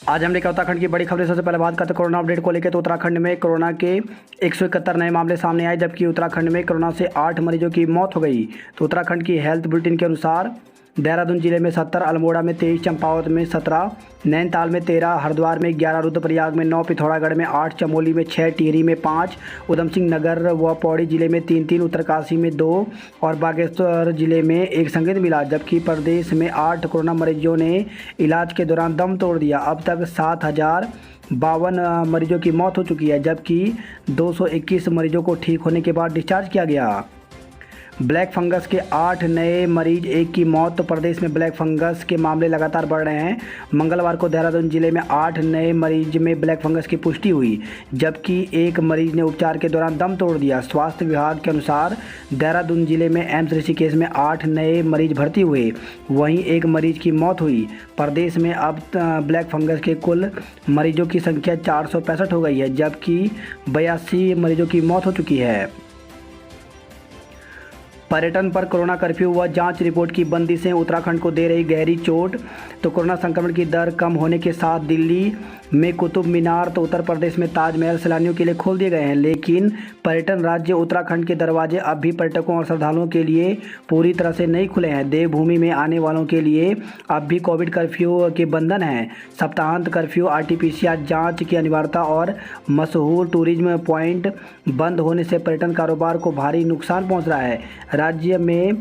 आज हमने क्या उत्तराखंड की बड़ी खबरें। सबसे पहले बात करते हैं कोरोना अपडेट को लेकर। तो उत्तराखंड में कोरोना के 171 नए मामले सामने आए, जबकि उत्तराखंड में कोरोना से 8 मरीजों की मौत हो गई। तो उत्तराखंड की हेल्थ बुलेटिन के अनुसार देहरादून जिले में 70, अल्मोड़ा में 23, चंपावत में 17, नैनीताल में 13, हरिद्वार में 11, रुद्रप्रयाग में 9, पिथौरागढ़ में 8, चमोली में 6, टिहरी में 5, उधमसिंह नगर व पौड़ी जिले में 3, उत्तरकाशी में 2 और बागेश्वर जिले में 1 संक्रमित मिला। जबकि प्रदेश में 8 कोरोना मरीजों ने इलाज के दौरान दम तोड़ दिया। अब तक 7,052 मरीजों की मौत हो चुकी है, जबकि 221 मरीजों को ठीक होने के बाद डिस्चार्ज किया गया। ब्लैक फंगस के 8 नए मरीज, 1 की मौत। तो प्रदेश में ब्लैक फंगस के मामले लगातार बढ़ रहे हैं। मंगलवार को देहरादून जिले में 8 नए मरीज में ब्लैक फंगस की पुष्टि हुई, जबकि 1 मरीज ने उपचार के दौरान दम तोड़ दिया। स्वास्थ्य विभाग के अनुसार देहरादून जिले में एम्स ऋषिकेश में 8 नए मरीज भर्ती हुए, वहीं 1 मरीज की मौत हुई। प्रदेश में अब ब्लैक फंगस के कुल मरीजों की संख्या 465 हो गई है, जबकि 82 मरीजों की मौत हो चुकी है। पर्यटन पर कोरोना कर्फ्यू व जांच रिपोर्ट की बंदिशें उत्तराखंड को दे रही गहरी चोट। तो कोरोना संक्रमण की दर कम होने के साथ दिल्ली में कुतुब मीनार, तो उत्तर प्रदेश में ताजमहल सैलानियों के लिए खोल दिए गए हैं, लेकिन पर्यटन राज्य उत्तराखंड के दरवाजे अब भी पर्यटकों और श्रद्धालुओं के लिए पूरी तरह से नहीं खुले हैं। देवभूमि में आने वालों के लिए अब भी कोविड कर्फ्यू के बंधन हैं। सप्ताहांत कर्फ्यू, RT-PCR जाँच की अनिवार्यता और मशहूर टूरिज्म पॉइंट बंद होने से पर्यटन कारोबार को भारी नुकसान पहुँच रहा है। राज्य में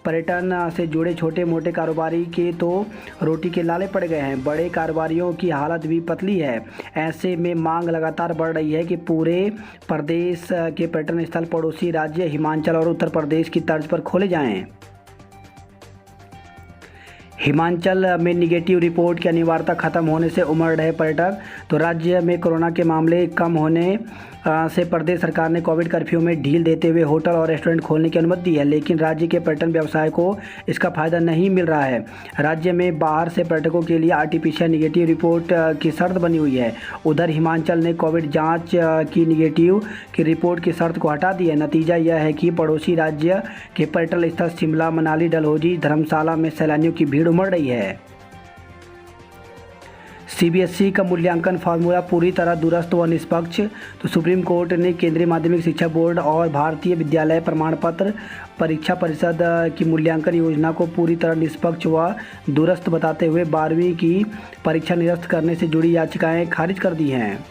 पर्यटन से जुड़े छोटे मोटे कारोबारी के तो रोटी के लाले पड़ गए हैं, बड़े कारोबारियों की हालत भी पतली है। ऐसे में मांग लगातार बढ़ रही है कि पूरे प्रदेश के पर्यटन स्थल पड़ोसी राज्य हिमाचल और उत्तर प्रदेश की तर्ज पर खोले जाएं। हिमाचल में निगेटिव रिपोर्ट की अनिवार्यता खत्म होने से उमड़ रहे पर्यटक। तो राज्य में कोरोना के मामले कम होने से प्रदेश सरकार ने कोविड कर्फ्यू में ढील देते हुए होटल और रेस्टोरेंट खोलने की अनुमति दी है, लेकिन राज्य के पर्यटन व्यवसाय को इसका फायदा नहीं मिल रहा है। राज्य में बाहर से पर्यटकों के लिए RT-PCR निगेटिव रिपोर्ट की शर्त बनी हुई है। उधर हिमाचल ने कोविड जांच की निगेटिव की रिपोर्ट की शर्त को हटा दी है। नतीजा यह है कि पड़ोसी राज्य के पर्यटन स्थल शिमला, मनाली, डलहौजी, धर्मशाला में सैलानियों की भीड़ उमड़ रही है। CBSE का मूल्यांकन फार्मूला पूरी तरह दुरुस्त व निष्पक्ष। तो सुप्रीम कोर्ट ने केंद्रीय माध्यमिक शिक्षा बोर्ड और भारतीय विद्यालय प्रमाण पत्र परीक्षा परिषद की मूल्यांकन योजना को पूरी तरह निष्पक्ष व दुरुस्त बताते हुए 12वीं की परीक्षा निरस्त करने से जुड़ी याचिकाएं खारिज कर दी हैं।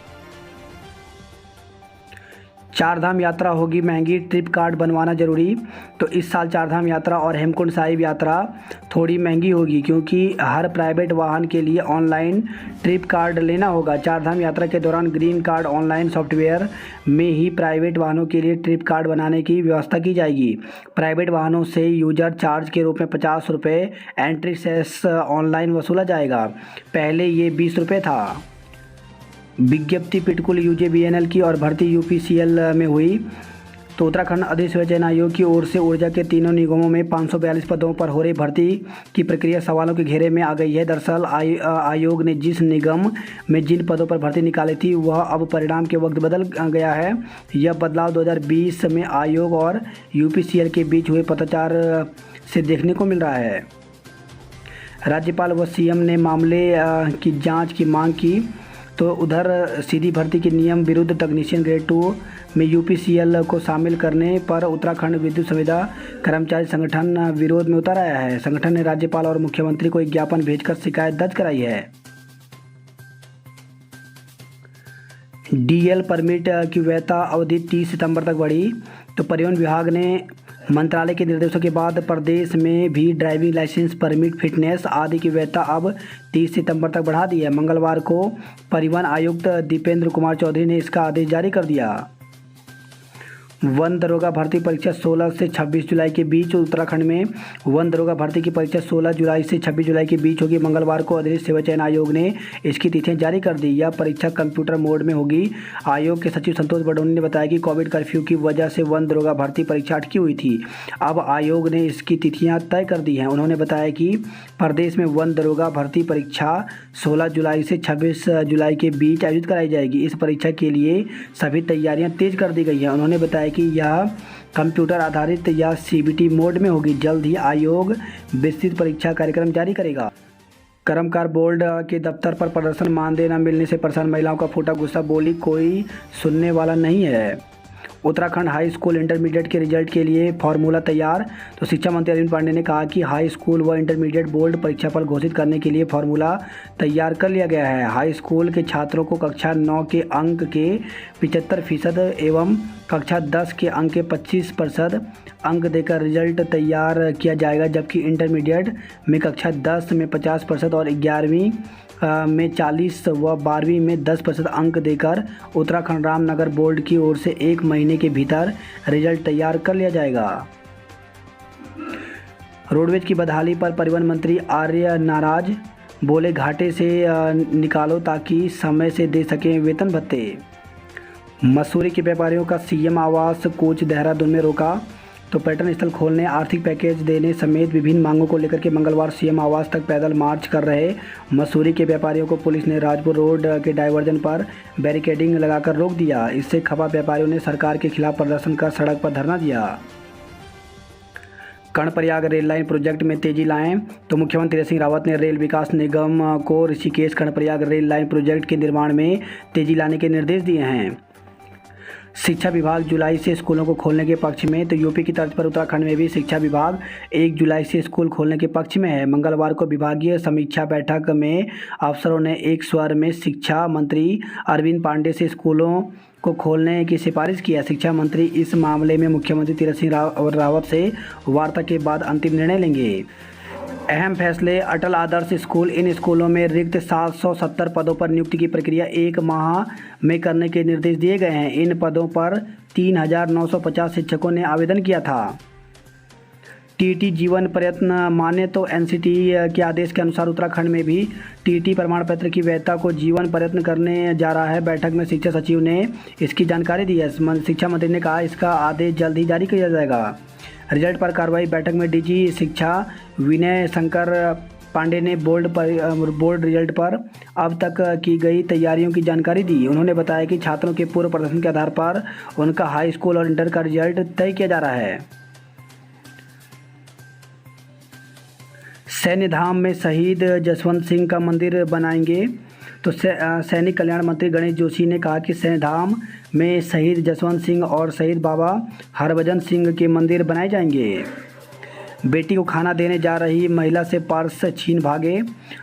चारधाम यात्रा होगी महंगी, ट्रिप कार्ड बनवाना जरूरी। तो इस साल चारधाम यात्रा और हेमकुंड साहिब यात्रा थोड़ी महंगी होगी, क्योंकि हर प्राइवेट वाहन के लिए ऑनलाइन ट्रिप कार्ड लेना होगा। चारधाम यात्रा के दौरान ग्रीन कार्ड ऑनलाइन सॉफ्टवेयर में ही प्राइवेट वाहनों के लिए ट्रिप कार्ड बनाने की व्यवस्था की जाएगी। प्राइवेट वाहनों से यूजर चार्ज के रूप में 50 रुपये एंट्री सेस ऑनलाइन वसूला जाएगा। पहले ये 20 रुपये था। विज्ञप्ति पिटकुल UJBNL की और भर्ती UPCL में हुई। तो उत्तराखंड अधिसूचना आयोग की ओर से ऊर्जा के तीनों निगमों में 542 पदों पर हो रही भर्ती की प्रक्रिया सवालों के घेरे में आ गई है। दरअसल आयोग ने जिस निगम में जिन पदों पर भर्ती निकाली थी, वह अब परिणाम के वक्त बदल गया है। यह बदलाव 2020 में आयोग और UPCL के बीच हुए पत्राचार से देखने को मिल रहा है। राज्यपाल व CM ने मामले की जाँच की मांग की। तो उधर सीधी भर्ती के नियम विरुद्ध टेक्नीशियन ग्रेड 2 में UPCL को शामिल करने पर उत्तराखंड विद्युत संविदा कर्मचारी संगठन विरोध में उतर आया है। संगठन ने राज्यपाल और मुख्यमंत्री को एक ज्ञापन भेजकर शिकायत दर्ज कराई है। DL परमिट की वैधता अवधि 30 सितंबर तक बढ़ी। तो परिवहन विभाग ने मंत्रालय के निर्देशों के बाद प्रदेश में भी ड्राइविंग लाइसेंस, परमिट, फिटनेस आदि की वैधता अब 30 सितंबर तक बढ़ा दी है। मंगलवार को परिवहन आयुक्त दीपेंद्र कुमार चौधरी ने इसका आदेश जारी कर दिया। वन दरोगा भर्ती परीक्षा 16 से 26 जुलाई के बीच। उत्तराखंड में वन दरोगा भर्ती की परीक्षा 16 जुलाई से 26 जुलाई के बीच होगी। मंगलवार को अतिरिक्त सेवा चयन आयोग ने इसकी तिथियां जारी कर दी। यह परीक्षा कंप्यूटर मोड में होगी। आयोग के सचिव संतोष बडोनी ने बताया कि कोविड कर्फ्यू की वजह से वन दरोगा भर्ती परीक्षा अटकी हुई थी। अब आयोग ने इसकी तिथियाँ तय कर दी हैं। उन्होंने बताया कि प्रदेश में वन दरोगा भर्ती परीक्षा 16 जुलाई से 26 जुलाई के बीच आयोजित कराई जाएगी। इस परीक्षा के लिए सभी तैयारियां तेज कर दी गई हैं। उन्होंने बताया कि यह कंप्यूटर आधारित या CBT मोड में होगी। जल्द ही आयोग विस्तृत परीक्षा कार्यक्रम जारी करेगा। कर्मकार बोर्ड के दफ्तर पर प्रदर्शन, मानदेय न मिलने से परेशान महिलाओं का फूटा गुस्सा, बोली कोई सुनने वाला नहीं है। उत्तराखंड हाई स्कूल इंटरमीडिएट के रिजल्ट के लिए फॉर्मूला तैयार। तो शिक्षा मंत्री अरविंद पांडे ने कहा कि हाई स्कूल व इंटरमीडिएट बोर्ड परीक्षाफल घोषित करने के लिए फॉर्मूला तैयार कर लिया गया है। हाई स्कूल के छात्रों को कक्षा 9 के अंक के 75% एवं कक्षा 10 के अंक के 25% अंक देकर रिजल्ट तैयार किया जाएगा, जबकि इंटरमीडिएट में कक्षा 10 में 50% और 11वीं में 40 व 12वीं में 10% अंक देकर उत्तराखंड रामनगर बोर्ड की ओर से 1 महीने के भीतर रिजल्ट तैयार कर लिया जाएगा। रोडवेज की बदहाली पर परिवहन मंत्री आर्य नाराज, बोले घाटे से निकालो ताकि समय से दे सकें वेतन भत्ते। मसूरी के व्यापारियों का सीएम आवास कोच देहरादून में रोका। तो पर्यटन स्थल खोलने, आर्थिक पैकेज देने समेत विभिन्न मांगों को लेकर के मंगलवार सीएम आवास तक पैदल मार्च कर रहे मसूरी के व्यापारियों को पुलिस ने राजपुर रोड के डाइवर्जन पर बैरिकेडिंग लगाकर रोक दिया। इससे खफा व्यापारियों ने सरकार के खिलाफ प्रदर्शन कर सड़क पर धरना दिया। कर्णप्रयाग रेल लाइन प्रोजेक्ट में तेजी लाएं। तो मुख्यमंत्री त्रिवेंद्र सिंह रावत ने रेल विकास निगम को Rishikesh Karnaprayag rail line project के निर्माण में तेजी लाने के निर्देश दिए हैं। शिक्षा विभाग जुलाई से स्कूलों को खोलने के पक्ष में। तो यूपी की तर्ज पर उत्तराखंड में भी शिक्षा विभाग 1 जुलाई से स्कूल खोलने के पक्ष में है। मंगलवार को विभागीय समीक्षा बैठक में अफसरों ने एक स्वर में शिक्षा मंत्री अरविंद पांडे से स्कूलों को खोलने की सिफारिश किया। शिक्षा मंत्री इस मामले में मुख्यमंत्री त्रिवेंद्र सिंह रावत से वार्ता के बाद अंतिम निर्णय लेंगे। अहम फैसले, अटल आदर्श स्कूल, इन स्कूलों में रिक्त 770 पदों पर नियुक्ति की प्रक्रिया 1 माह में करने के निर्देश दिए गए हैं। इन पदों पर 3950 शिक्षकों ने आवेदन किया था। टीटी जीवन प्रयत्न माने। तो एनसीटी के आदेश के अनुसार उत्तराखंड में भी टीटी प्रमाण पत्र की वैधता को जीवन प्रयत्न करने जा रहा है। बैठक में शिक्षा सचिव ने इसकी जानकारी दी है। शिक्षा मंत्री ने कहा इसका आदेश जल्द ही जारी किया जाएगा। रिजल्ट पर कार्रवाई, बैठक में डीजी शिक्षा विनय शंकर पांडे ने बोर्ड रिजल्ट पर अब तक की गई तैयारियों की जानकारी दी। उन्होंने बताया कि छात्रों के पूर्व प्रदर्शन के आधार पर उनका हाई स्कूल और इंटर का रिजल्ट तय किया जा रहा है। सैन्य धाम में शहीद जसवंत सिंह का मंदिर बनाएंगे। तो सैनिक कल्याण मंत्री गणेश जोशी ने कहा कि सैन्य धाम में शहीद जसवंत सिंह और शहीद बाबा हरभजन सिंह के मंदिर बनाए जाएंगे। बेटी को खाना देने जा रही महिला से पर्स छीन भागे।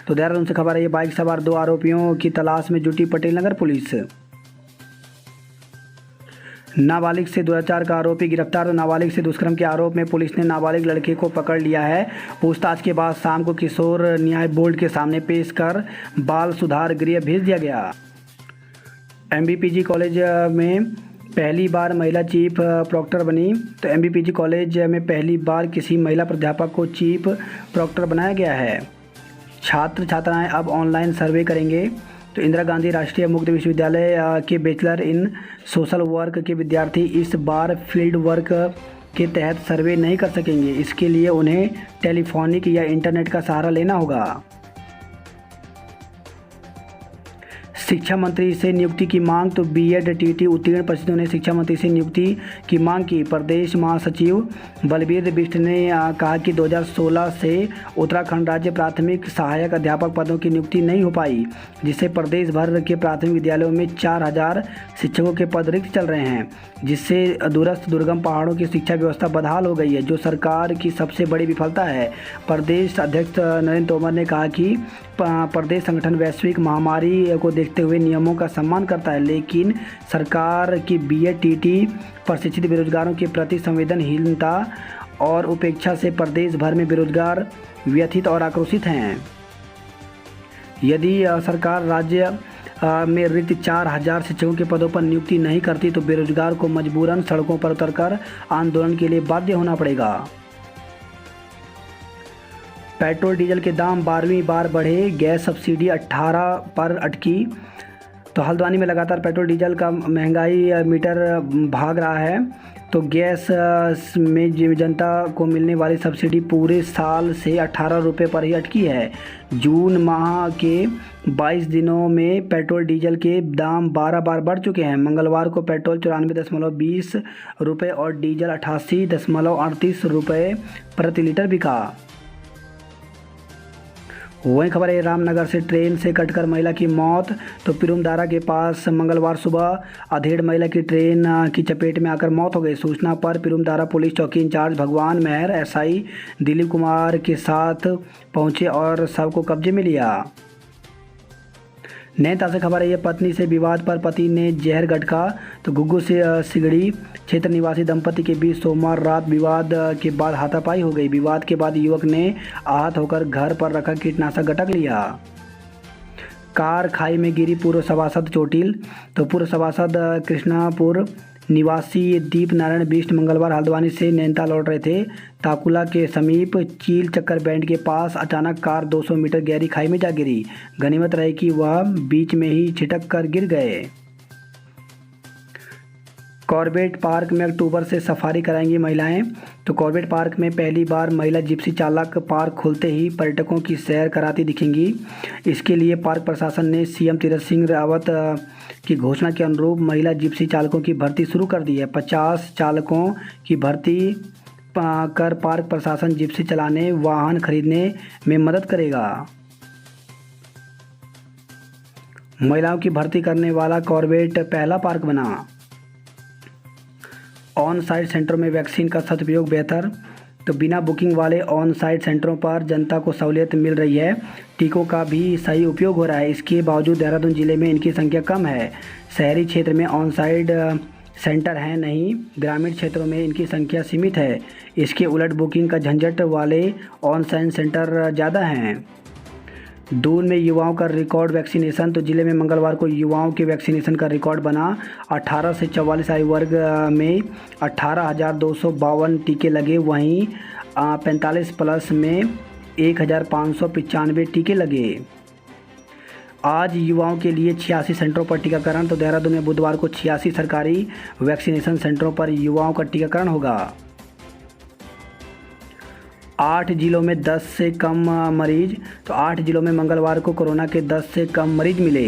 तो देहरादून से खबर है, बाइक सवार 2 आरोपियों की तलाश में जुटी पटेल नगर पुलिस। नाबालिग से दुराचार का आरोपी गिरफ्तार। तो नाबालिग से दुष्कर्म के आरोप में पुलिस ने नाबालिग लड़के को पकड़ लिया है। पूछताछ के बाद शाम को किशोर न्याय बोर्ड के सामने पेश कर बाल सुधार गृह भेज दिया गया। एमबीपीजी कॉलेज में पहली बार महिला चीफ प्रॉक्टर बनी। तो एमबीपीजी कॉलेज में पहली बार किसी महिला प्राध्यापक को चीफ प्रॉक्टर बनाया गया है। छात्र छात्राएं अब ऑनलाइन सर्वे करेंगे। तो इंदिरा गांधी राष्ट्रीय मुक्त विश्वविद्यालय के बैचलर इन सोशल वर्क के विद्यार्थी इस बार फील्ड वर्क के तहत सर्वे नहीं कर सकेंगे। इसके लिए उन्हें टेलीफोनिक या इंटरनेट का सहारा लेना होगा। शिक्षा मंत्री से नियुक्ति की मांग। तो बीएड टीटी उत्तीर्ण परिषदों ने शिक्षा मंत्री से नियुक्ति की मांग की। प्रदेश महासचिव बलबीर बिष्ट ने कहा कि 2016 से उत्तराखंड राज्य प्राथमिक सहायक अध्यापक पदों की नियुक्ति नहीं हो पाई, जिससे प्रदेश भर के प्राथमिक विद्यालयों में 4000 शिक्षकों के पद रिक्त चल रहे हैं, जिससे दूरस्थ दुर्गम पहाड़ों की शिक्षा व्यवस्था बदहाल हो गई है, जो सरकार की सबसे बड़ी विफलता है। प्रदेश अध्यक्ष नरेंद्र तोमर ने कहा कि प्रदेश संगठन वैश्विक महामारी को देखते हुए नियमों का सम्मान करता है, लेकिन सरकार की बीएड टीटी प्रशिक्षित बेरोजगारों के प्रति संवेदनहीनता और उपेक्षा से प्रदेश भर में बेरोजगार व्यथित और आक्रोशित हैं। यदि सरकार राज्य में रिक्त 4000 शिक्षकों के पदों पर नियुक्ति नहीं करती तो बेरोजगार को मजबूरन सड़कों पर उतरकर आंदोलन के लिए बाध्य होना पड़ेगा। पेट्रोल डीजल के दाम 12वीं बार बढ़े, गैस सब्सिडी 18 पर अटकी। तो हल्द्वानी में लगातार पेट्रोल डीजल का महंगाई मीटर भाग रहा है। तो गैस में जनता को मिलने वाली सब्सिडी पूरे साल से 18 रुपये पर ही अटकी है। जून माह के 22 दिनों में पेट्रोल डीजल के दाम 12 बार बढ़ चुके हैं। मंगलवार को पेट्रोल 94.20 रुपये और डीजल 88.38 रुपये प्रति लीटर बिका। वहीं खबर है रामनगर से ट्रेन से कटकर महिला की मौत। तो पिरुमदारा के पास मंगलवार सुबह अधेड़ महिला की ट्रेन की चपेट में आकर मौत हो गई। सूचना पर पिरुमदारा पुलिस चौकी इंचार्ज भगवान मेहर एसआई दिलीप कुमार के साथ पहुंचे और शव को कब्जे में लिया। नैनीताल से खबर है ये पत्नी से विवाद पर पति ने जहर गटका। तो गुग्गू से सिगड़ी क्षेत्र निवासी दंपति के बीच सोमवार रात विवाद के बाद हाथापाई हो गई। विवाद के बाद युवक ने आहत होकर घर पर रखा कीटनाशक गटक लिया। कार खाई में गिरी पूर्व सभासद चोटिल। तो पूर्व सभासद कृष्णापुर निवासी दीप नारायण बिष्ट मंगलवार हल्द्वानी से नैनीताल लौट रहे थे। ताकुला के समीप चील चक्कर बैंड के पास अचानक कार 200 मीटर गहरी खाई में जा गिरी। गनीमत रही कि वह बीच में ही छिटक कर गिर गए। कॉर्बेट पार्क में अक्टूबर से सफारी कराएंगी महिलाएं। तो कॉर्बेट पार्क में पहली बार महिला जिप्सी चालक पार्क खुलते ही पर्यटकों की सैर कराती दिखेंगी। इसके लिए पार्क प्रशासन ने सीएम तीरथ सिंह रावत की घोषणा के अनुरूप महिला जिप्सी चालकों की भर्ती शुरू कर दी है। 50 चालकों की भर्ती कर पार्क प्रशासन जिप्सी चलाने वाहन खरीदने में मदद करेगा। महिलाओं की भर्ती करने वाला कॉर्बेट पहला पार्क बना। ऑन साइट सेंटरों में वैक्सीन का सदुपयोग बेहतर। तो बिना बुकिंग वाले ऑन साइट सेंटरों पर जनता को सहूलियत मिल रही है। टीकों का भी सही उपयोग हो रहा है। इसके बावजूद देहरादून जिले में इनकी संख्या कम है। शहरी क्षेत्र में ऑन साइट सेंटर हैं नहीं, ग्रामीण क्षेत्रों में इनकी संख्या सीमित है। इसके उलट बुकिंग का झंझट वाले ऑन साइट सेंटर ज़्यादा हैं। दून में युवाओं का रिकॉर्ड वैक्सीनेशन। तो जिले में मंगलवार को युवाओं के वैक्सीनेशन का रिकॉर्ड बना। 18 से 44 आयु वर्ग में 18,252 टीके लगे। वहीं 45 प्लस में 1,595 टीके लगे। आज युवाओं के लिए 86 सेंटरों पर टीकाकरण। तो देहरादून में बुधवार को 86 सरकारी वैक्सीनेशन सेंटरों पर युवाओं का टीकाकरण होगा। 8 जिलों में 10 से कम मरीज। तो 8 जिलों में मंगलवार को कोरोना के 10 से कम मरीज मिले।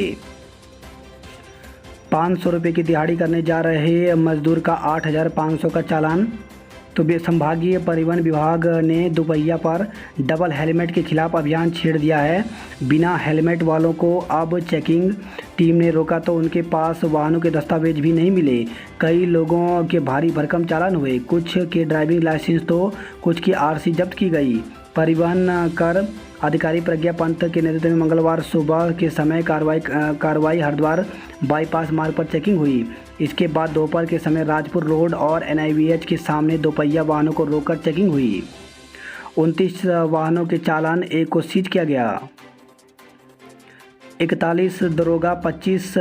500 रुपये की दिहाड़ी करने जा रहे मजदूर का 8,500 का चालान। तो संभागीय परिवहन विभाग ने दोपहिया पर डबल हेलमेट के खिलाफ अभियान छेड़ दिया है। बिना हेलमेट वालों को अब चेकिंग टीम ने रोका तो उनके पास वाहनों के दस्तावेज भी नहीं मिले। कई लोगों के भारी भरकम चालान हुए। कुछ के ड्राइविंग लाइसेंस तो कुछ की आरसी जब्त की गई। परिवहन कर अधिकारी प्रज्ञा पंत के नेतृत्व में मंगलवार सुबह के समय कार्रवाई हरिद्वार बाईपास मार्ग पर चेकिंग हुई। इसके बाद दोपहर के समय राजपुर रोड और एनआईवीएच के सामने दोपहिया वाहनों को रोककर चेकिंग हुई। 29 वाहनों के चालान एक को सीज किया गया। 41 दरोगा 25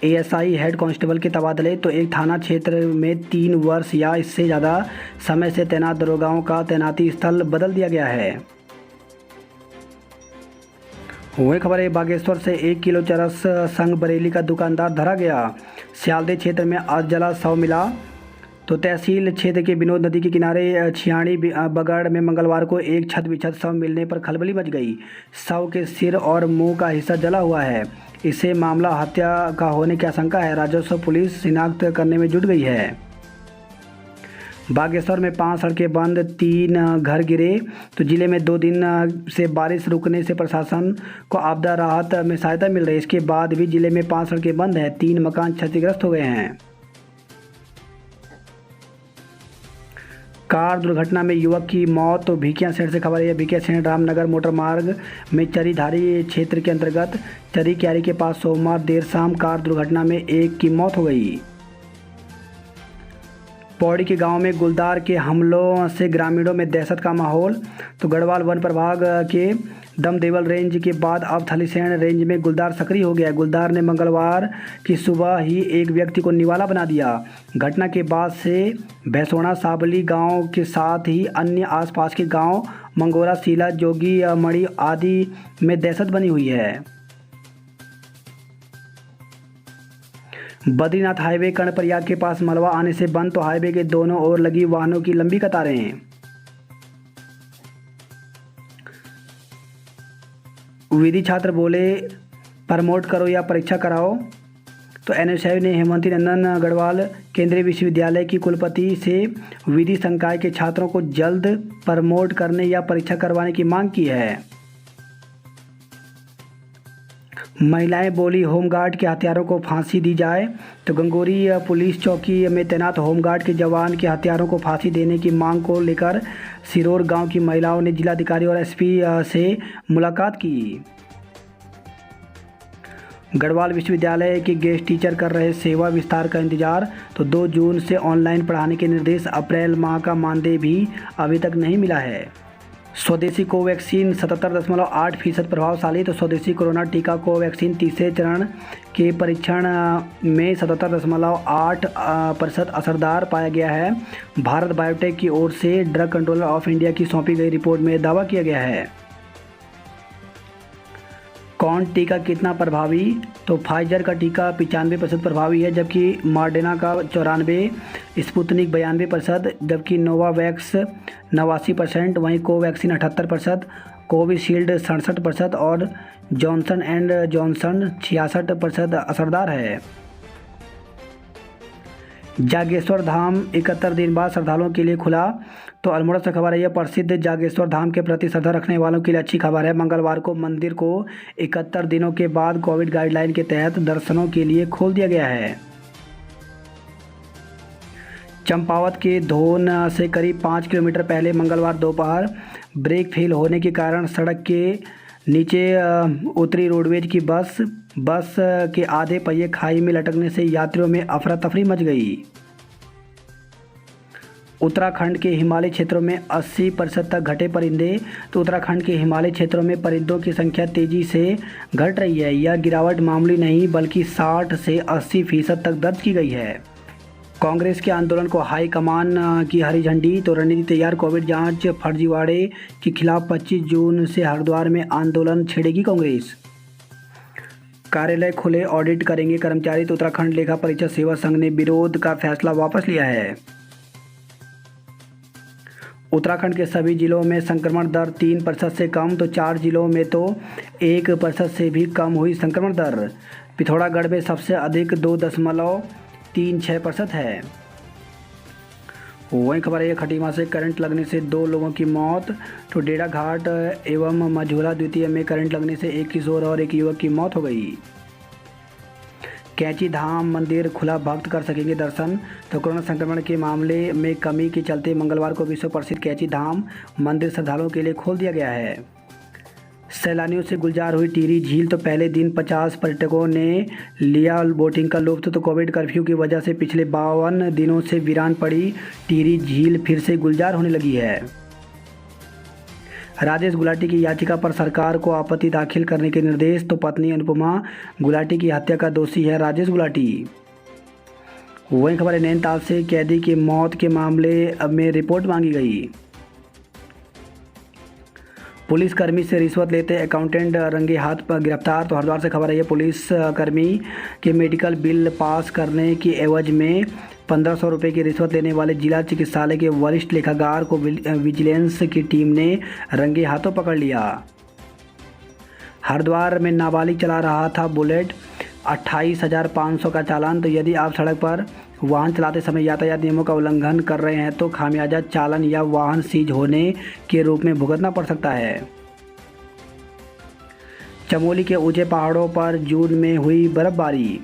एएसआई हेड कांस्टेबल के तबादले। तो एक थाना क्षेत्र में 3 वर्ष या इससे ज़्यादा समय से तैनात दरोगाओं का तैनाती स्थल बदल दिया गया है। वही खबर है बागेश्वर से 1 किलो चरस संग बरेली का दुकानदार धरा गया। सियालदे क्षेत्र में आज जला शव मिला। तो तहसील क्षेत्र के विनोद नदी के किनारे छियाणी बगड़ में मंगलवार को एक छत बिछत शव मिलने पर खलबली मच गई। शव के सिर और मुंह का हिस्सा जला हुआ है। इससे मामला हत्या का होने की आशंका है। राजस्व पुलिस शिनाख्त करने में जुट गई है। बागेश्वर में 5 सड़कें बंद, 3 घर गिरे। तो जिले में 2 दिन से बारिश रुकने से प्रशासन को आपदा राहत में सहायता मिल रही है। इसके बाद भी जिले में 5 सड़कें बंद हैं। 3 मकान क्षतिग्रस्त हो गए हैं। कार दुर्घटना में युवक की मौत। तो भिकियासैंण से खबर है। भिकियासैंण रामनगर मोटर मार्ग में चरीधारी क्षेत्र के अंतर्गत चरी क्यारी के पास सोमवार देर शाम कार दुर्घटना में एक की मौत हो गई। पौड़ी के गांव में गुलदार के हमलों से ग्रामीणों में दहशत का माहौल। तो गढ़वाल वन प्रभाग के दमदेवल रेंज के बाद अब थलीसैंण रेंज में गुलदार सक्रिय हो गया। गुलदार ने मंगलवार की सुबह ही एक व्यक्ति को निवाला बना दिया। घटना के बाद से भैंसोड़ा साबली गांव के साथ ही अन्य आसपास के गांव मंगोरा, सीला, जोगी मणि आदि में दहशत बनी हुई है। बद्रीनाथ हाईवे कर्णप्रयाग के पास मलबा आने से बंद। तो हाईवे के दोनों ओर लगी वाहनों की लंबी कतारें। विधि छात्र बोले प्रमोट करो या परीक्षा कराओ। तो एनएसयू ने हेमवती नंदन गढ़वाल केंद्रीय विश्वविद्यालय की कुलपति से विधि संकाय के छात्रों को जल्द प्रमोट करने या परीक्षा करवाने की मांग की है। महिलाएं बोली होमगार्ड के हत्यारों को फांसी दी जाए। तो गंगोरी पुलिस चौकी में तैनात होमगार्ड के जवान के हत्यारों को फांसी देने की मांग को लेकर सिरोर गांव की महिलाओं ने जिलाधिकारी और एसपी से मुलाकात की। गढ़वाल विश्वविद्यालय के गेस्ट टीचर कर रहे सेवा विस्तार का इंतजार। तो 2 जून से ऑनलाइन पढ़ाने के निर्देश। अप्रैल माह का मानदेय भी अभी तक नहीं मिला है। स्वदेशी कोवैक्सीन 77.8% प्रभावशाली। तो स्वदेशी कोरोना टीका कोवैक्सीन तीसरे चरण के परीक्षण में 77.8% असरदार पाया गया है। भारत बायोटेक की ओर से ड्रग कंट्रोलर ऑफ इंडिया की सौंपी गई रिपोर्ट में दावा किया गया है। कौन टीका कितना प्रभावी? तो फाइजर का टीका 95% प्रभावी है, जबकि मॉडर्ना का 94%, स्पुतनिक 92%, जबकि नोवावैक्स 89%, वहीं कोवैक्सीन 78%, कोविशील्ड 67% और जॉनसन एंड जॉनसन 66% असरदार है। जागेश्वर धाम 71 दिन बाद श्रद्धालुओं के लिए खुला। तो अल्मोड़ा से खबर है, यह प्रसिद्ध जागेश्वर धाम के प्रति श्रद्धा रखने वालों के लिए अच्छी खबर है। मंगलवार को मंदिर को 71 दिनों के बाद कोविड गाइडलाइन के तहत दर्शनों के लिए खोल दिया गया है। चंपावत के धोन से करीब 5 किलोमीटर पहले मंगलवार दोपहर ब्रेक फेल होने के कारण सड़क के नीचे उतरी रोडवेज की बस के आधे पहिए खाई में लटकने से यात्रियों में अफरा तफरी मच गई। उत्तराखंड के हिमालयी क्षेत्रों में 80% तक घटे परिंदे। तो उत्तराखंड के हिमालयी क्षेत्रों में परिंदों की संख्या तेजी से घट रही है। यह गिरावट मामूली नहीं बल्कि 60 से 80% तक दर्ज की गई है। कांग्रेस के आंदोलन को हाईकमान की हरी झंडी। तो रणनीति तैयार, कोविड जांच फर्जीवाड़े के खिलाफ 25 जून से हरिद्वार में आंदोलन छेड़ेगी कांग्रेस। कार्यालय खुले, ऑडिट करेंगे कर्मचारी। तो उत्तराखंड लेखा परीक्षा सेवा संघ ने विरोध का फैसला वापस लिया है। उत्तराखंड के सभी जिलों में संक्रमण दर 3% से कम। तो 4 जिलों में तो 1% से भी कम हुई संक्रमण दर। पिथौरागढ़ में सबसे अधिक 2.36% है। वहीं खबर है, खटीमा से करंट लगने से 2 लोगों की मौत। तो डेढ़ा घाट एवं मझोला द्वितीय में करंट लगने से 1 किशोर और 1 युवक की मौत हो गई। कैंची धाम मंदिर खुला, भक्त कर सकेंगे दर्शन। तो कोरोना संक्रमण के मामले में कमी के चलते मंगलवार को विश्व प्रसिद्ध कैंची धाम मंदिर श्रद्धालुओं के लिए खोल दिया गया है। सैलानियों से गुलजार हुई टिहरी झील। तो पहले दिन 50 पर्यटकों ने लिया बोटिंग का लुत्फ। तो कोविड कर्फ्यू की वजह से पिछले 52 दिनों से वीरान पड़ी टिहरी झील फिर से गुलजार होने लगी है। राजेश गुलाटी की याचिका पर सरकार को आपत्ति दाखिल करने के निर्देश। तो पत्नी अनुपमा गुलाटी की हत्या का दोषी है राजेश गुलाटी। वहीं खबर है, नैनीताल से कैदी की मौत के मामले में रिपोर्ट मांगी गई। पुलिसकर्मी से रिश्वत लेते अकाउंटेंट रंगे हाथ पर गिरफ्तार। तो हरिद्वार से खबर है, पुलिसकर्मी के मेडिकल बिल पास करने की एवज में 1500 रुपये की रिश्वत लेने वाले जिला चिकित्सालय के वरिष्ठ लेखाकार को विजिलेंस की टीम ने रंगे हाथों पकड़ लिया। हरिद्वार में नाबालिग चला रहा था बुलेट, 28,500 का चालान। तो यदि आप सड़क पर वाहन चलाते समय यातायात नियमों का उल्लंघन कर रहे हैं तो खामियाजा चालान या वाहन सीज होने के रूप में भुगतना पड़ सकता है। चमोली के ऊंचे पहाड़ों पर जून में हुई बर्फबारी।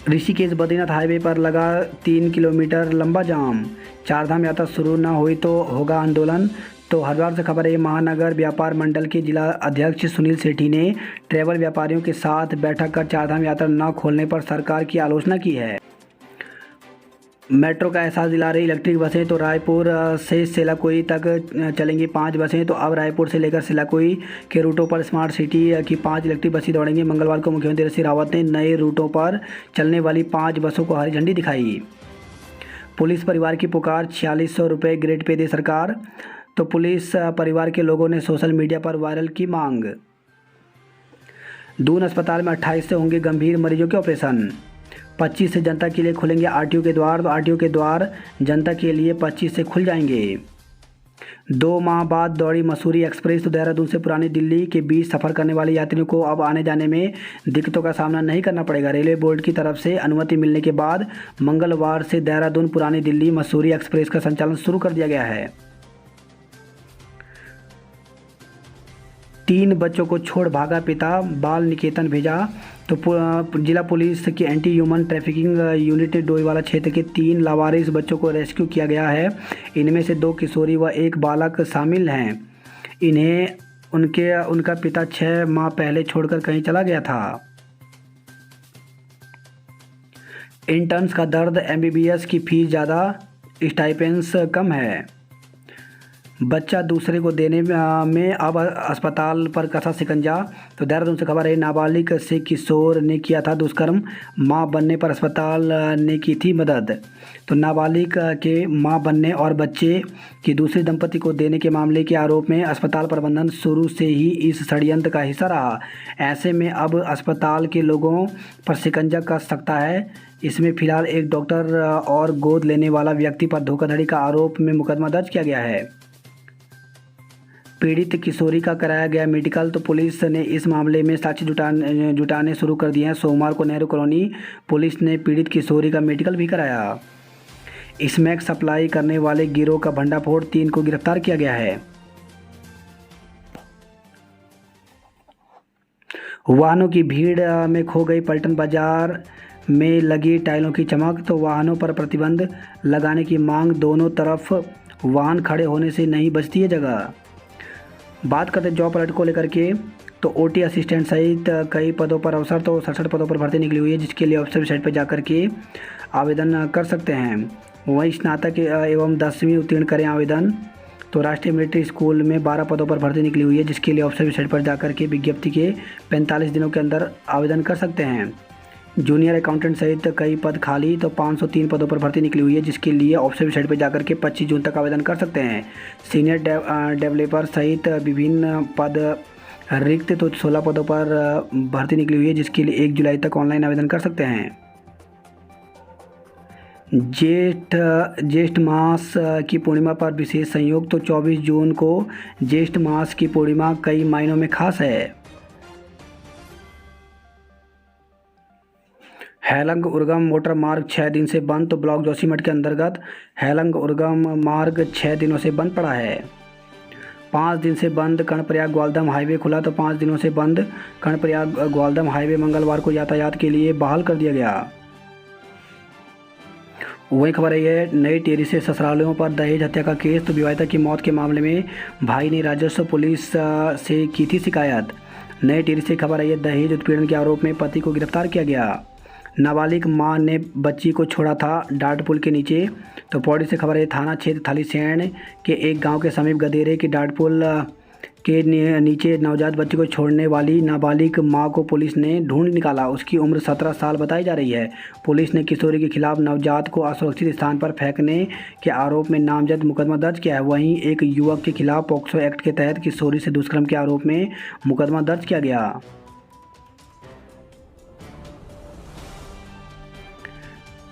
ऋषिकेश बद्रीनाथ हाईवे पर लगा 3 किलोमीटर लंबा जाम। चारधाम यात्रा शुरू न हुई तो होगा आंदोलन। तो हरिद्वार से खबर है, महानगर व्यापार मंडल के जिला अध्यक्ष सुनील सेठी ने ट्रैवल व्यापारियों के साथ बैठक कर चारधाम यात्रा न खोलने पर सरकार की आलोचना की है। मेट्रो का एहसास दिला रही इलेक्ट्रिक बसें। तो रायपुर से सेलाकुई तक चलेंगी 5 बसें। तो अब रायपुर से लेकर सेलाकुई के रूटों पर स्मार्ट सिटी की 5 इलेक्ट्रिक बसें दौड़ेंगी। मंगलवार को मुख्यमंत्री त्रिवेंद्र सिंह रावत ने नए रूटों पर चलने वाली 5 बसों को हरी झंडी दिखाई। पुलिस परिवार की पुकार, 4600 रुपये ग्रेड पे दे सरकार। तो पुलिस परिवार के लोगों ने सोशल मीडिया पर वायरल की मांग। दून अस्पताल में 28 से होंगे गंभीर मरीजों के ऑपरेशन। 25 से जनता के लिए खुलेंगे आरटीओ के द्वार। तो आरटीओ के द्वार जनता के लिए 25 से खुल जाएंगे। 2 माह बाद दौड़ी मसूरी एक्सप्रेस। तो देहरादून से पुरानी दिल्ली के बीच सफ़र करने वाले यात्रियों को अब आने जाने में दिक्कतों का सामना नहीं करना पड़ेगा। रेलवे बोर्ड की तरफ से अनुमति मिलने के बाद मंगलवार से देहरादून पुरानी दिल्ली मसूरी एक्सप्रेस का संचालन शुरू कर दिया गया है। 3 बच्चों को छोड़ भागा पिता, बाल निकेतन भेजा। तो जिला पुलिस की anti human trafficking unit Doiwala क्षेत्र के 3 लावारिस बच्चों को रेस्क्यू किया गया है। इनमें से 2 किशोरी व 1 बालक शामिल हैं। इन्हें उनका पिता 6 माह पहले छोड़कर कहीं चला गया था। इंटर्न्स का दर्द, एमबीबीएस की फीस ज़्यादा, स्टाइपेंड्स कम है। बच्चा दूसरे को देने में अब अस्पताल पर कसा शिकंजा। तो देहरादून से खबर है, नाबालिग से किशोर ने किया था दुष्कर्म, मां बनने पर अस्पताल ने की थी मदद। तो नाबालिग के मां बनने और बच्चे की दूसरे दंपति को देने के मामले के आरोप में अस्पताल प्रबंधन शुरू से ही इस षड्यंत्र का हिस्सा रहा। ऐसे में अब अस्पताल के लोगों पर शिकंजा कस सकता है। इसमें फिलहाल एक डॉक्टर और गोद लेने वाला व्यक्ति पर धोखाधड़ी का आरोप में मुकदमा दर्ज किया गया है। पीड़ित किशोरी का कराया गया मेडिकल। तो पुलिस ने इस मामले में साक्ष्य जुटाने शुरू कर दिए हैं। सोमवार को नेहरू कॉलोनी पुलिस ने पीड़ित किशोरी का मेडिकल भी कराया। स्मैक सप्लाई करने वाले गिरोह का भंडाफोड़, 3 को गिरफ्तार किया गया है। वाहनों की भीड़ में खो गई पलटन बाजार में लगी टाइलों की चमक। तो वाहनों पर प्रतिबंध लगाने की मांग, दोनों तरफ वाहन खड़े होने से नहीं बचती है जगह। बात करते हैं जॉब अलर्ट को लेकर के। तो ओटी असिस्टेंट सहित कई पदों पर अवसर, तो 67 पदों पर भर्ती निकली हुई है, जिसके लिए ऑफिसर वेबसाइट पर जाकर के आवेदन कर सकते हैं। वहीं स्नातक एवं 10वीं उत्तीर्ण करें आवेदन। तो राष्ट्रीय मिलिट्री स्कूल में 12 पदों पर भर्ती निकली हुई है, जिसके लिए ऑफिसर वेबसाइट पर जाकर के विज्ञप्ति के 45 दिनों के अंदर आवेदन कर सकते हैं। जूनियर अकाउंटेंट सहित कई पद खाली, तो 503 पदों पर भर्ती निकली हुई है, जिसके लिए ऑफिसर वेबसाइट पर जाकर के 25 जून तक आवेदन कर सकते हैं। सीनियर डेवलपर सहित विभिन्न पद रिक्त, तो 16 पदों पर भर्ती निकली हुई है, जिसके लिए 1 जुलाई तक ऑनलाइन आवेदन कर सकते हैं। ज्येष्ठ मास की पूर्णिमा पर विशेष संयोग। तो 24 जून को ज्येष्ठ मास की पूर्णिमा कई मायनों में खास है। हैलंग उर्गम मोटर मार्ग 6 दिन से बंद। तो ब्लॉक जोशीमठ के अंतर्गत हैलंग उर्गम मार्ग 6 दिनों से बंद पड़ा है। 5 दिन से बंद कर्णप्रयाग ग्वालदम हाईवे खुला। तो 5 दिनों से बंद कर्णप्रयाग ग्वालदम हाईवे मंगलवार को यातायात के लिए बहाल कर दिया गया। वही खबर है, नई टिहरी से ससुरालियों पर दहेज हत्या का केस। तो विवाहिता की मौत के मामले में भाई ने राजस्व पुलिस से की थी शिकायत। नई टिहरी से खबर है, दहेज उत्पीड़न के आरोप में पति को गिरफ्तार किया गया। नाबालिग मां ने बच्ची को छोड़ा था डाट पुल के नीचे। तो पौड़ी से खबर है, थाना क्षेत्र थालीसैंण के एक गांव के समीप गदेरे के डाट पुल के नीचे नवजात बच्ची को छोड़ने वाली नाबालिग मां को पुलिस ने ढूंढ निकाला। उसकी उम्र 17 साल बताई जा रही है। पुलिस ने किशोरी के खिलाफ नवजात को असुरक्षित स्थान पर फेंकने के आरोप में नामजद मुकदमा दर्ज किया है। वहीं एक युवक के खिलाफ पॉक्सो एक्ट के तहत किशोरी से दुष्कर्म के आरोप में मुकदमा दर्ज किया गया।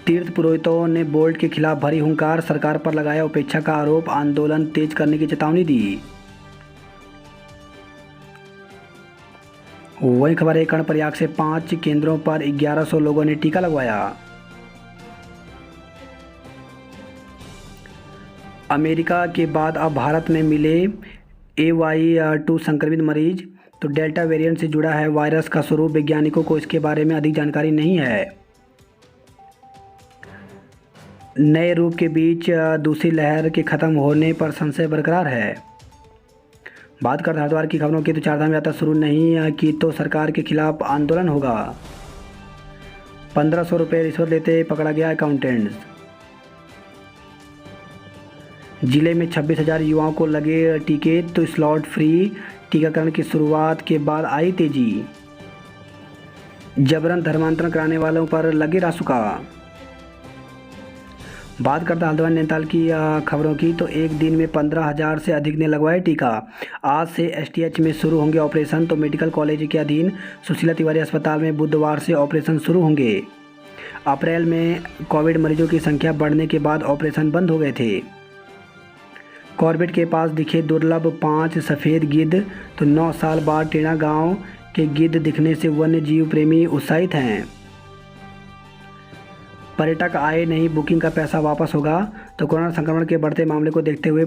तीर्थ पुरोहितों ने बोल्ट के खिलाफ भरी हुंकार, सरकार पर लगाया उपेक्षा का आरोप, आंदोलन तेज करने की चेतावनी दी। वही खबर है, कर्णप्रयाग से 5 केंद्रों पर 1100 लोगों ने टीका लगवाया। अमेरिका के बाद अब भारत में मिले AY2 संक्रमित मरीज। तो डेल्टा वेरिएंट से जुड़ा है वायरस का स्वरूप, वैज्ञानिकों को इसके बारे में अधिक जानकारी नहीं है। नए रूप के बीच दूसरी लहर के खत्म होने पर संशय बरकरार है। बात करते हरिद्वार की खबरों की। तो चारधाम यात्रा शुरू नहीं की तो सरकार के खिलाफ आंदोलन होगा। 1500 रुपये रिश्वत लेते पकड़ा गया अकाउंटेंट। जिले में 26,000 युवाओं को लगे टीके। तो स्लॉट फ्री टीकाकरण की शुरुआत के बाद आई तेजी। जबरन धर्मांतरण कराने वालों पर लगे रासुका। बात करते हैं हल्द्वानी नैनीताल की खबरों की। तो एक दिन में 15,000 से अधिक ने लगवाया टीका। आज से STH में शुरू होंगे ऑपरेशन। तो मेडिकल कॉलेज के अधीन सुशीला तिवारी अस्पताल में बुधवार से ऑपरेशन शुरू होंगे। अप्रैल में कोविड मरीजों की संख्या बढ़ने के बाद ऑपरेशन बंद हो गए थे। कॉर्बेट के पास दिखे दुर्लभ 5 सफ़ेद गिद्ध। तो 9 साल बाद टेढ़ा गांव के गिद्ध दिखने से वन्य जीव प्रेमी उत्साहित हैं। पर्यटक आए नहीं, बुकिंग का पैसा वापस होगा। तो कोरोना संक्रमण के बढ़ते मामले को देखते हुए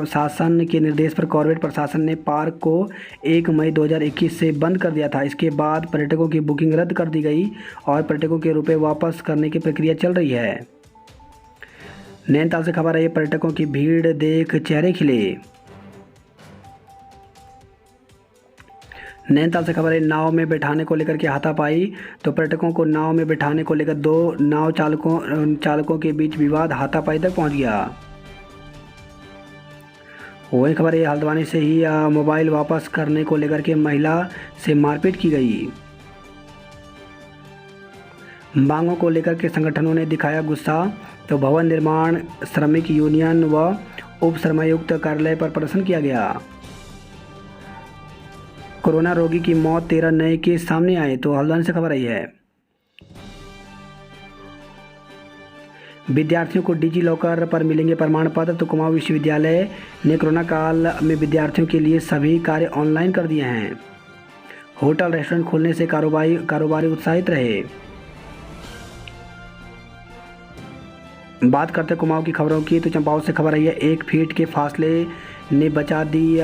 शासन के निर्देश पर कॉर्बेट प्रशासन ने पार्क को 1 मई 2021 से बंद कर दिया था। इसके बाद पर्यटकों की बुकिंग रद्द कर दी गई और पर्यटकों के रुपए वापस करने की प्रक्रिया चल रही है। नैनीताल से खबर आई है, पर्यटकों की भीड़ देख चेहरे खिले। नैनीताल से खबर है, नाव में बैठाने को लेकर के हाथापाई। तो पर्यटकों को नाव में बैठाने को लेकर 2 नाव चालकों के बीच विवाद हाथापाई तक पहुंच गया। वही खबर है, हल्द्वानी से ही मोबाइल वापस करने को लेकर के महिला से मारपीट की गई। मांगों को लेकर के संगठनों ने दिखाया गुस्सा। तो भवन निर्माण श्रमिक यूनियन व उप श्रमायुक्त कार्यालय पर प्रदर्शन किया गया। कोरोना रोगी की मौत, 13 नए केस सामने आए। तो हल्द्वानी से खबर आई है। विद्यार्थियों को डिजी लॉकर पर मिलेंगे प्रमाण पत्र। तो कुमाऊं विश्वविद्यालय ने कोरोना काल में विद्यार्थियों के लिए सभी कार्य ऑनलाइन कर दिए हैं। होटल रेस्टोरेंट खुलने से कारोबारी उत्साहित रहे। बात करते कुमाऊं की खबरों की, तो चंपावत से खबर आई है, 1 फीट के फासले ने बचा दी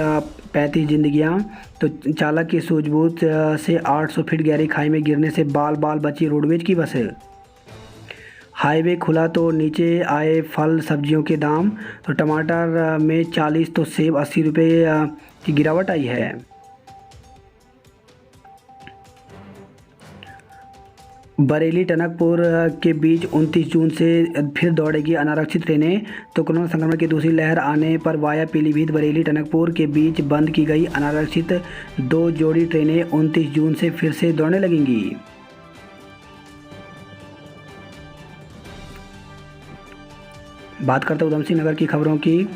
35 जिंदगियां। तो चालक की सूझबूझ से 800 फीट गहरी खाई में गिरने से बाल बची रोडवेज की बसें। हाईवे खुला तो नीचे आए फल सब्जियों के दाम। तो टमाटर में 40 तो सेब 80 रुपये की गिरावट आई है। बरेली टनकपुर के बीच 29 जून से फिर दौड़ेगी अनारक्षित ट्रेनें। तो कोरोना संक्रमण की दूसरी लहर आने पर वाया पीलीभीत बरेली टनकपुर के बीच बंद की गई अनारक्षित 2 जोड़ी ट्रेनें 29 जून से फिर से दौड़ने लगेंगी। बात करते उधम सिंह नगर की खबरों की।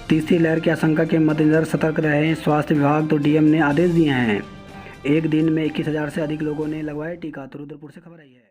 तीसरी लहर की आशंका के मद्देनजर सतर्क रहें स्वास्थ्य विभाग। तो डीएम ने आदेश दिए हैं। एक दिन में 21,000 से अधिक लोगों ने लगवाया टीका। तो रुद्रपुर से खबर आई है।